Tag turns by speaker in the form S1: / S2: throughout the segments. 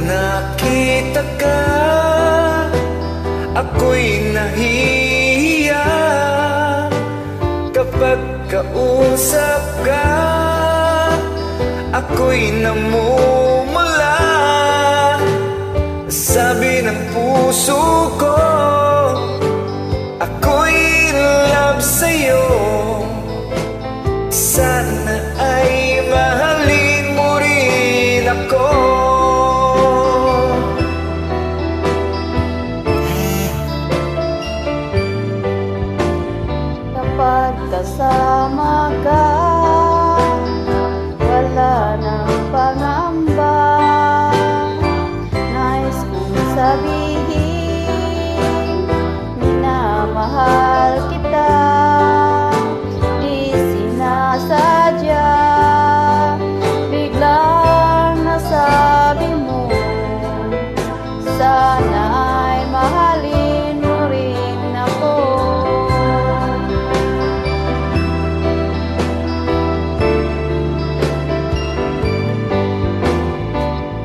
S1: nakita ka, ako'y nahihiya. Kapag kausap ka, ako'y namumula. Sabi ng puso ko, ako'y in love sa'yo. Sana ay mahalin mo rin ako.
S2: Kapag kasama ka, wala nang pangamba. Nais kong sabihin, minamahal kita. Di sinasadya, biglang nasabi mo, sana ay mahalin mo rin ako.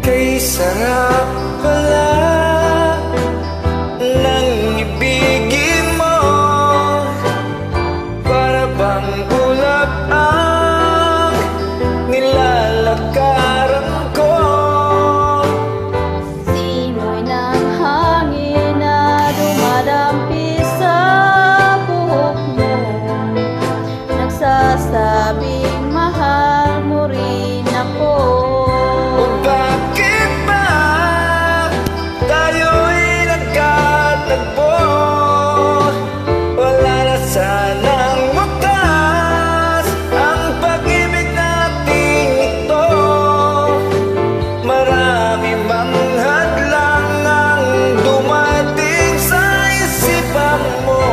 S1: Kay sarap pala ng ibigin mo, para bang ulap ang nilalakaran ko.
S2: Simoy ng hangin na dumadampi sa buhok mo, nagsasabing mahal mo rin ako.
S1: O bakit ba tayo'y nagkatagpo? Wala na sanang wakas ang pag-ibig nating ito. Marami mang hadlang ang dumating sa isipan mo.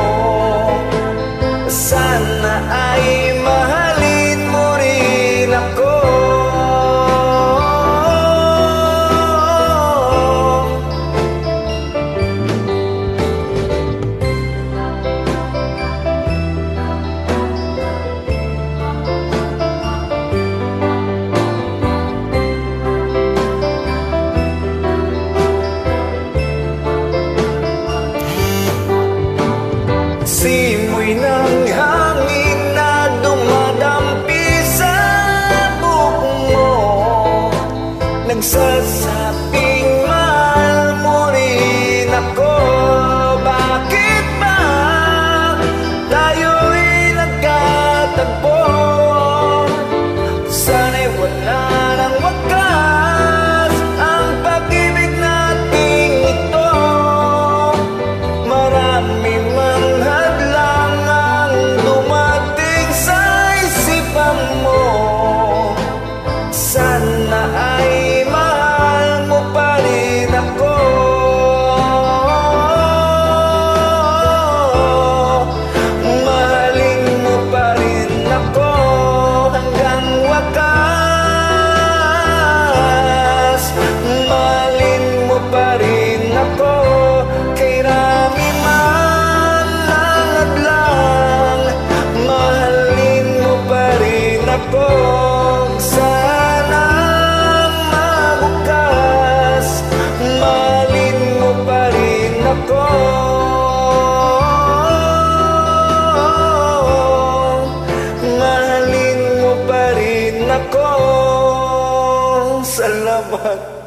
S1: Sana ay mahalin mo rin ako. Simoy ng hangin na dumadampi sa buhok mo, nagsasabing mahal mo rin ako. Bakit ba tayo'y nagkatagpo? Sana'y wala nang wakas ang pag-ibig nating ito. Marami mang hadlang ang dumating sa isipan mo. Sana ay mahal mo pa rin ako. Mahalin mo pa rin ako hanggang wakas. Mahalin mo pa rin ako kay rami man ang hadlang. Mahalin mo pa rin ako. Sana mabukas, mahalin mo pa rin ako. Mahalin mo pa rin ako. Salamat.